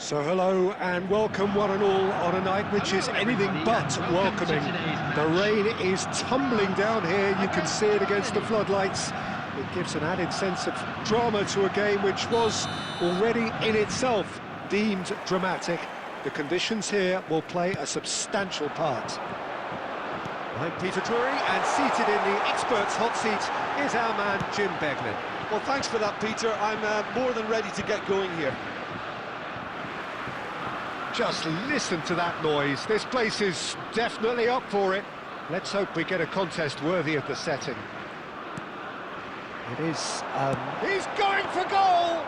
So hello and welcome one and all on a night which is anything but welcoming. The rain is tumbling down here, you can see it against the floodlights. It gives an added sense of drama to a game which was already in itself deemed dramatic. The conditions here will play a substantial part. I'm Peter Drury, and seated in the experts' hot seat is our man Jim Beglin. Well, thanks for that, Peter. I'm more than ready to get going here. Just listen to that noise. This place is definitely up for it. Let's hope we get a contest worthy of the setting. It is, he's going for goal!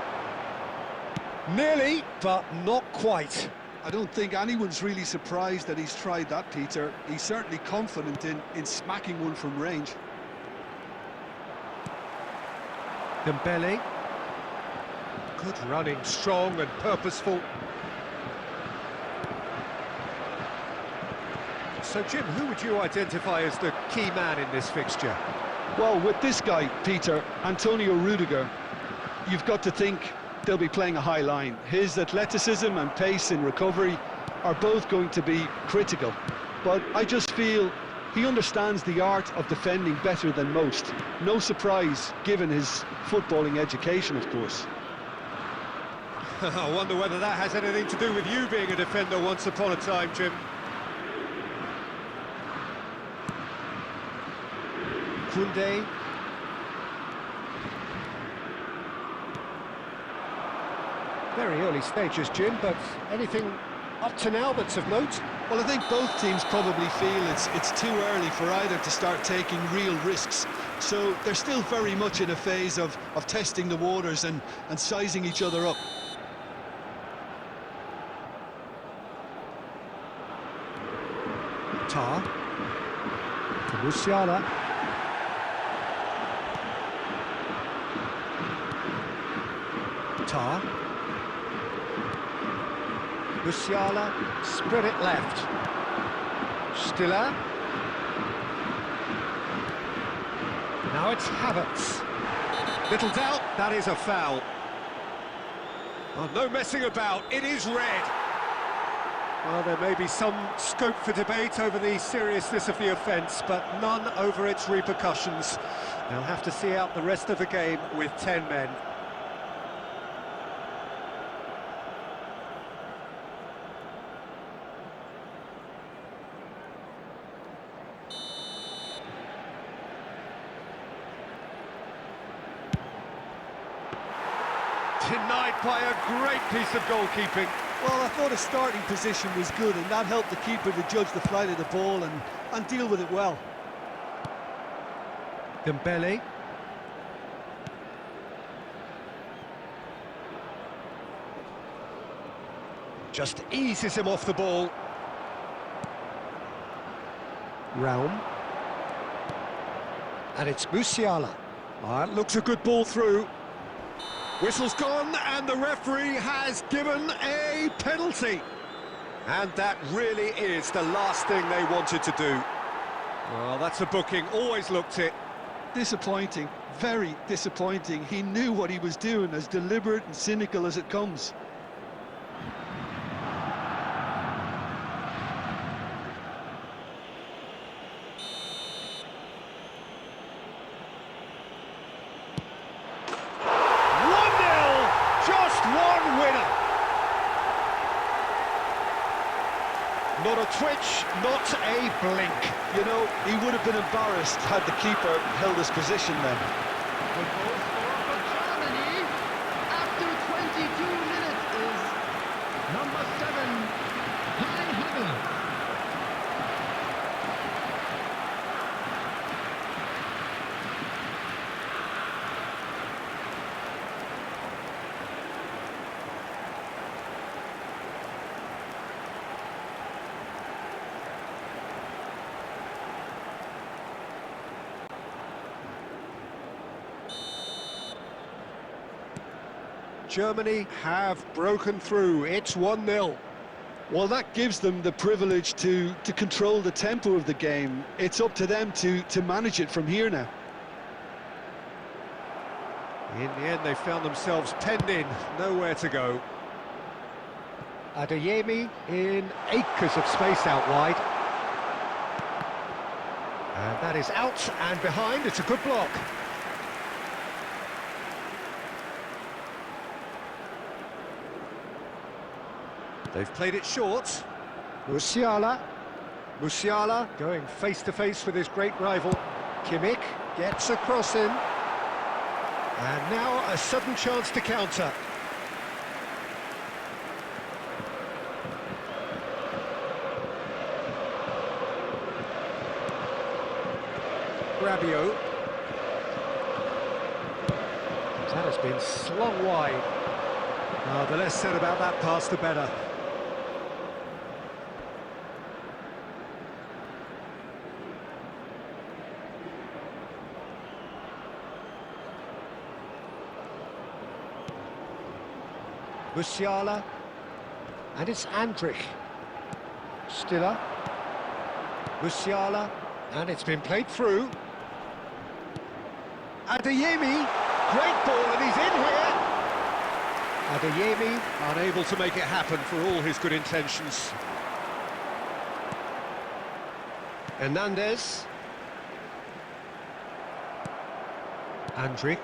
Nearly, but not quite. I don't think anyone's really surprised that he's tried that, Peter. He's certainly confident in smacking one from range. Dembele. Good running, strong and purposeful. So, Jim, who would you identify as the key man in this fixture? Well, with this guy, Peter, Antonio Rudiger, you've got to think they'll be playing a high line. His athleticism and pace in recovery are both going to be critical. But I just feel he understands the art of defending better than most. No surprise, given his footballing education, of course. I wonder whether that has anything to do with you being a defender once upon a time, Jim. Koundé. Very early stages, Jim, but anything up to now that's of note? Well, I think both teams probably feel it's too early for either to start taking real risks. So they're still very much in a phase of testing the waters and sizing each other up. Tar. To Musiala. Tar. Musiala, spread it left. Stiller. Now it's Havertz. Little doubt, that is a foul. Oh, no messing about, it is red. Well, there may be some scope for debate over the seriousness of the offence, but none over its repercussions. They'll have to see out the rest of the game with 10 men. Denied by a great piece of goalkeeping. Well, I thought his starting position was good, and that helped the keeper to judge the flight of the ball and deal with it well. Dembele. Just eases him off the ball. Raum. And it's Musiala. That looks a good ball through. Whistle's gone, and the referee has given a penalty. And that really is the last thing they wanted to do. Well, that's a booking, always looked it. Disappointing, very disappointing. He knew what he was doing, as deliberate and cynical as it comes. Not a twitch, not a blink. You know, he would have been embarrassed had the keeper held his position then. The goal scorer for Germany after 22 minutes is number 7, Kai Havertz. Germany have broken through. It's 1-0. Well, that gives them the privilege to control the tempo of the game. It's up to them to manage it from here now. In the end, they found themselves penned in, nowhere to go. Adeyemi in acres of space out wide. And that is out and behind. It's a good block. They've played it short. Musiala. Musiala going face-to-face with his great rival. Kimmich gets a cross in. And now a sudden chance to counter. Rabiot. That has been slung wide. The less said about that pass, the better. Musiala. And it's Andrich. Stiller. Musiala. And it's been played through. Adeyemi, great ball, and he's in here. Adeyemi unable to make it happen for all his good intentions. Hernandez. Andrich.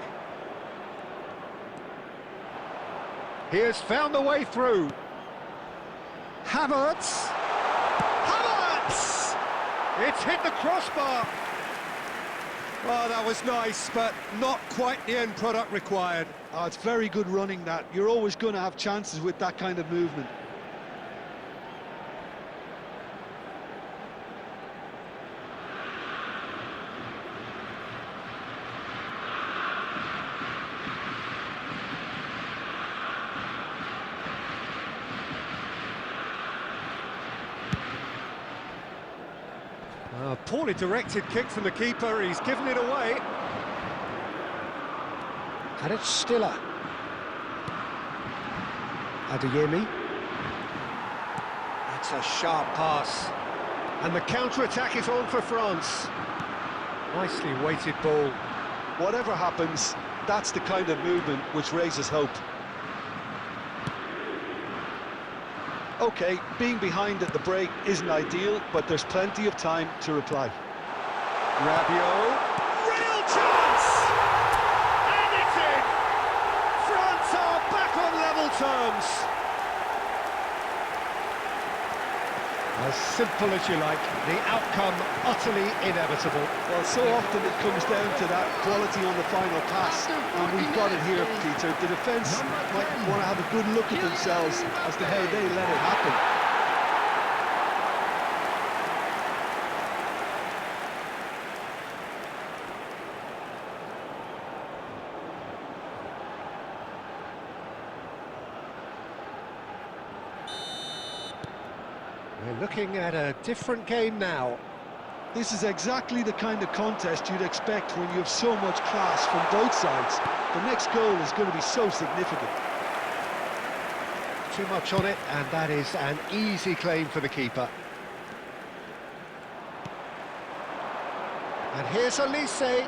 He has found the way through. Havertz. Havertz! It's hit the crossbar. Oh, that was nice, but not quite the end product required. Oh, it's very good running, that. You're always going to have chances with that kind of movement. Poorly directed kick from the keeper, he's given it away. And it's Stiller. Adeyemi. That's a sharp pass. And the counter-attack is on for France. Nicely weighted ball. Whatever happens, that's the kind of movement which raises hope. OK, being behind at the break isn't ideal, but there's plenty of time to reply. Rabiot, real chance! And it's in! France are back on level terms. As simple as you like, the outcome utterly inevitable. Well, so often it comes down to that quality on the final pass, and we've got it here, Peter. The defence might want to have a good look at themselves as to how they let it happen. We're looking at a different game now. This is exactly the kind of contest you'd expect when you have so much class from both sides. The next goal is going to be so significant. Too much on it, and that is an easy claim for the keeper. And here's Olise.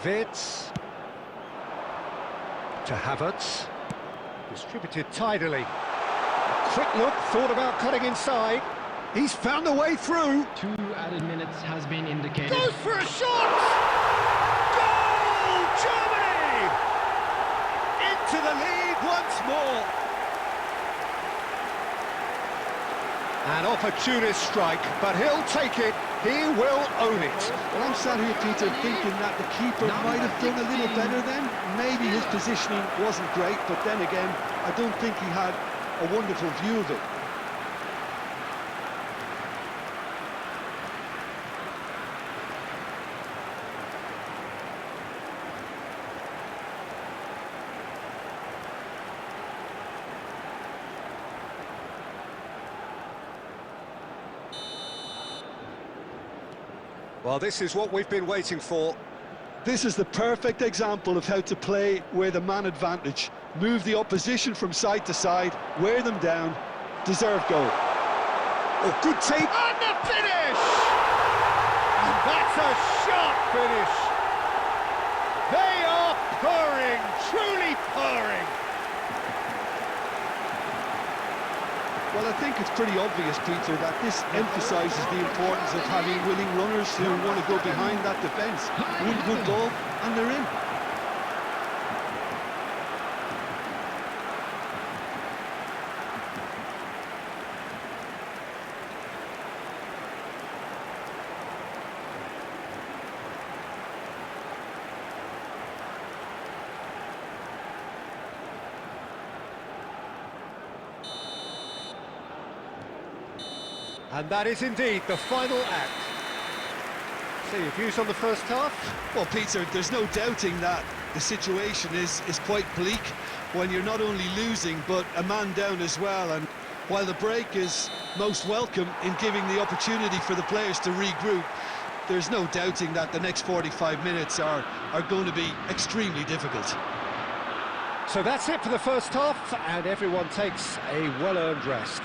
Wirtz. To Havertz. Distributed tidily. Quick look, thought about cutting inside. He's found a way through. 2 added minutes has been indicated. Goes for a shot! Goal! Germany! Into the lead once more. An opportunist strike, but he'll take it. He will own it. Well, I'm sat here, Peter, thinking that the keeper might have done a little better then. Maybe his positioning wasn't great, but then again, I don't think he had a wonderful view of it. Well, this is what we've been waiting for. This is the perfect example of how to play with a man advantage. Move the opposition from side to side, wear them down, deserve goal. Oh, good take. And the finish! And that's a sharp finish. They are purring, truly purring. Well, I think it's pretty obvious, Peter, that this emphasises the importance of having willing runners who want to go behind that defence. One good ball, and they're in. And that is indeed the final act. So your views on the first half? Well, Peter, there's no doubting that the situation is quite bleak when you're not only losing, but a man down as well. And while the break is most welcome in giving the opportunity for the players to regroup, there's no doubting that the next 45 minutes are going to be extremely difficult. So that's it for the first half, and everyone takes a well-earned rest.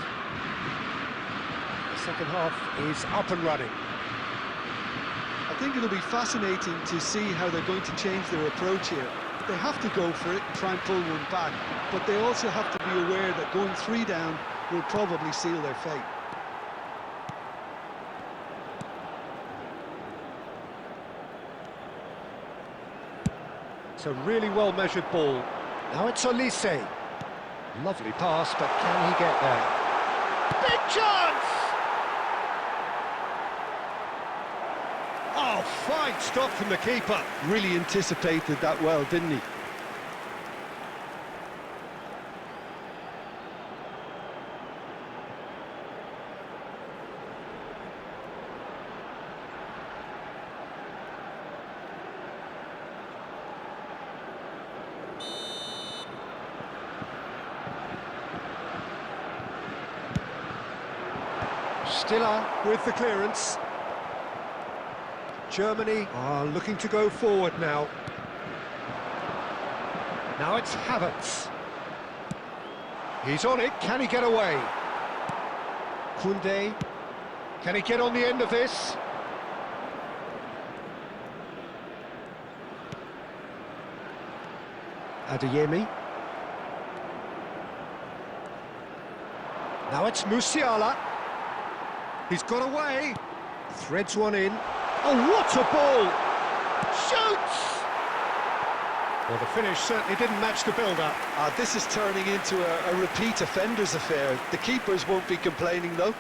The second half is up and running. I think it'll be fascinating to see how they're going to change their approach here. They have to go for it and try and pull one back, but they also have to be aware that going 3 down will probably seal their fate. It's a really well-measured ball. Now it's Olise. Lovely pass, but can he get there? Big chance! Oh, fine stop from the keeper. Really anticipated that well, didn't he? Stiller with the clearance. Germany are looking to go forward now. Now it's Havertz. He's on it, can he get away? Koundé, can he get on the end of this? Adeyemi. Now it's Musiala. He's got away. Threads one in. Oh, what a ball! Shoots! Well, the finish certainly didn't match the build-up. This is turning into a repeat offenders affair. The keepers won't be complaining, though.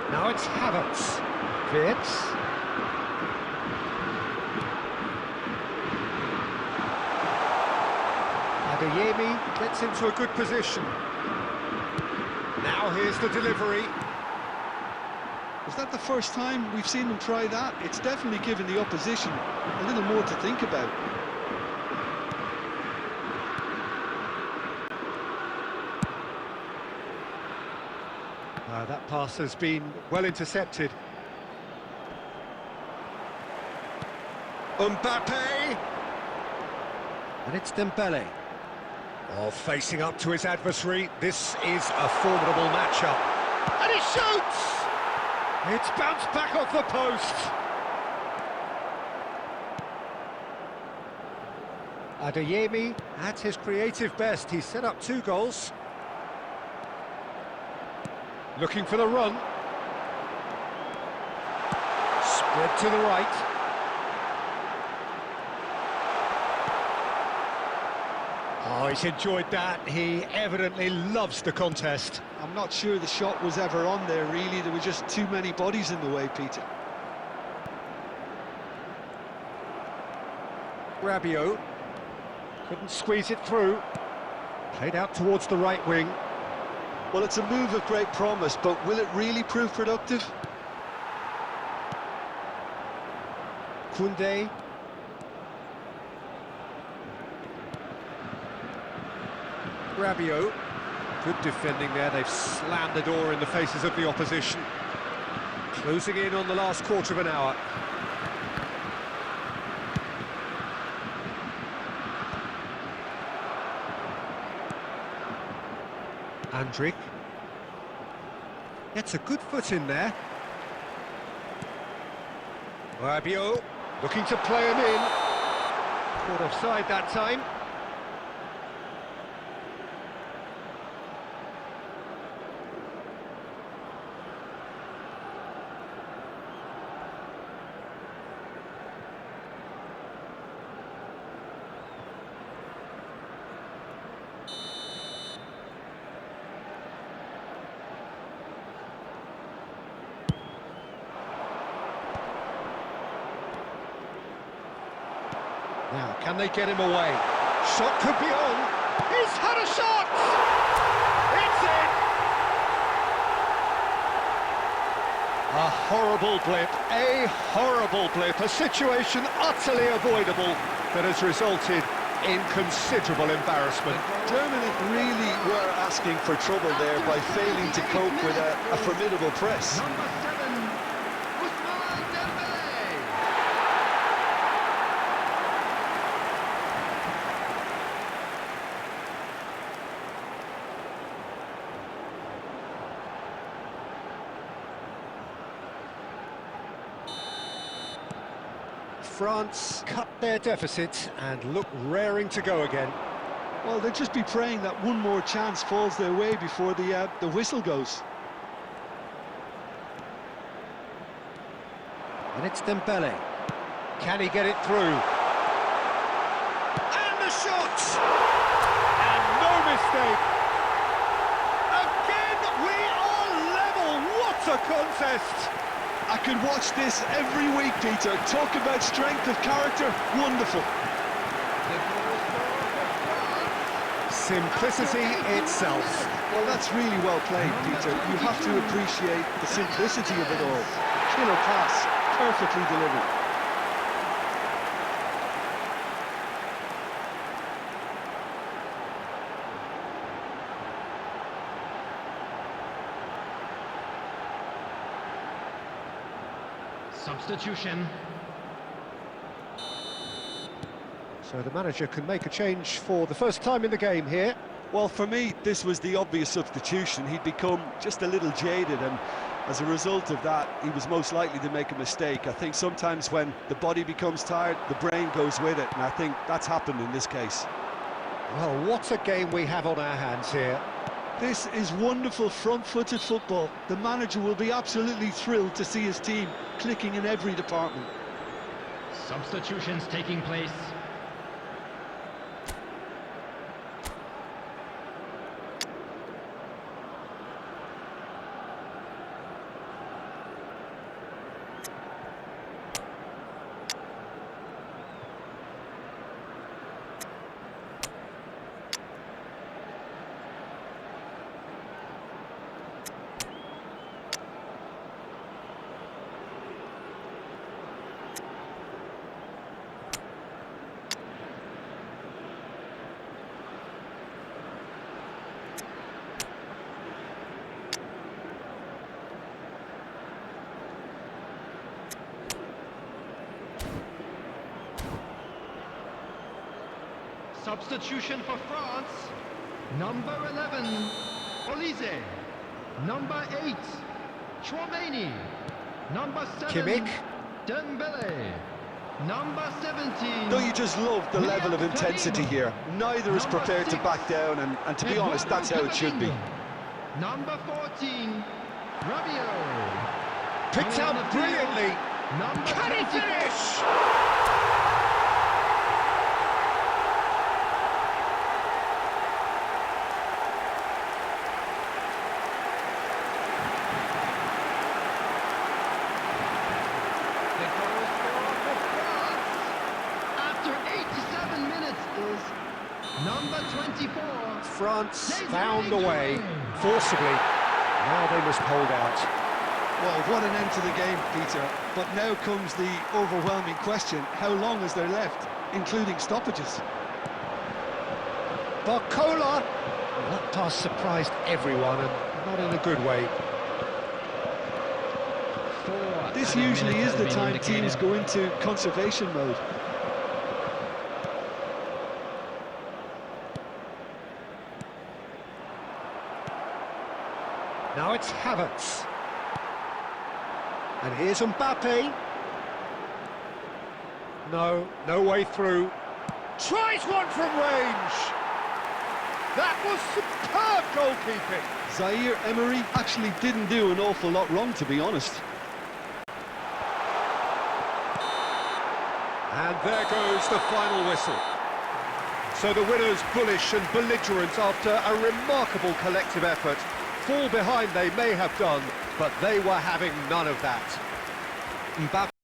Now it's Havertz. Wirtz. Adeyemi gets into a good position. Now here's the delivery. Is that the first time we've seen them try that? It's definitely given the opposition a little more to think about. That pass has been well intercepted. Mbappe! And it's Dembele. Oh, facing up to his adversary. This is a formidable matchup. And he shoots! It's bounced back off the post. Adeyemi at his creative best. He's set up 2 goals. Looking for the run. Spread to the right. Oh, he's enjoyed that. He evidently loves the contest. I'm not sure the shot was ever on there, really. There were just too many bodies in the way, Peter. Rabiot couldn't squeeze it through. Played out towards the right wing. Well, it's a move of great promise, but will it really prove productive? Koundé. Rabiot. Good defending there, they've slammed the door in the faces of the opposition. Closing in on the last quarter of an hour. Andrik. Gets a good foot in there. Rabiot looking to play him in. Caught offside that time. Now, can they get him away? Shot could be on. He's had a shot! It's in! A horrible blip, a situation utterly avoidable that has resulted in considerable embarrassment. Germany really were asking for trouble there by failing to cope with a formidable press. Number 7, Ousmane Dembélé. France cut their deficit and look raring to go again. Well, they'll just be praying that one more chance falls their way before the whistle goes. And it's Dembele. Can he get it through? And the shot! And no mistake! Again, we are level! What a contest! I could watch this every week, Peter. Talk about strength of character. Wonderful. Simplicity itself. Well, that's really well played, Peter. You have to appreciate the simplicity of it all. Killer pass, perfectly delivered. Substitution. So the manager can make a change for the first time in the game here. Well, for me, this was the obvious substitution. He'd become just a little jaded, and as a result of that, he was most likely to make a mistake. I think sometimes when the body becomes tired, the brain goes with it, and I think that's happened in this case. Well, what a game we have on our hands here. This is wonderful front-footed football. The manager will be absolutely thrilled to see his team clicking in every department. Substitutions taking place. Substitution for France. Number 11, Olise. Number 8, Chouameni. Number 7, Kimmich. Dembele. Number 17. Don't you just love the level of intensity here? Neither is prepared to back down, and to be honest, that's how it should be. Number 14, Rabiot. Picked out brilliantly. Number Can he 24. finish? Number 24. France found a way, forcibly. Now they must hold out. Well, what an end to the game, Peter. But now comes the overwhelming question. How long is there left, including stoppages? Barcola. That pass surprised everyone, and not in a good way. This usually is the time teams go into conservation mode. Now it's Havertz. And here's Mbappe. No way through. Tries one from range. That was superb goalkeeping. Zaire Emery actually didn't do an awful lot wrong, to be honest. And there goes the final whistle. So the winners bullish and belligerent after a remarkable collective effort. Fall behind they may have done, but they were having none of that. Mbappe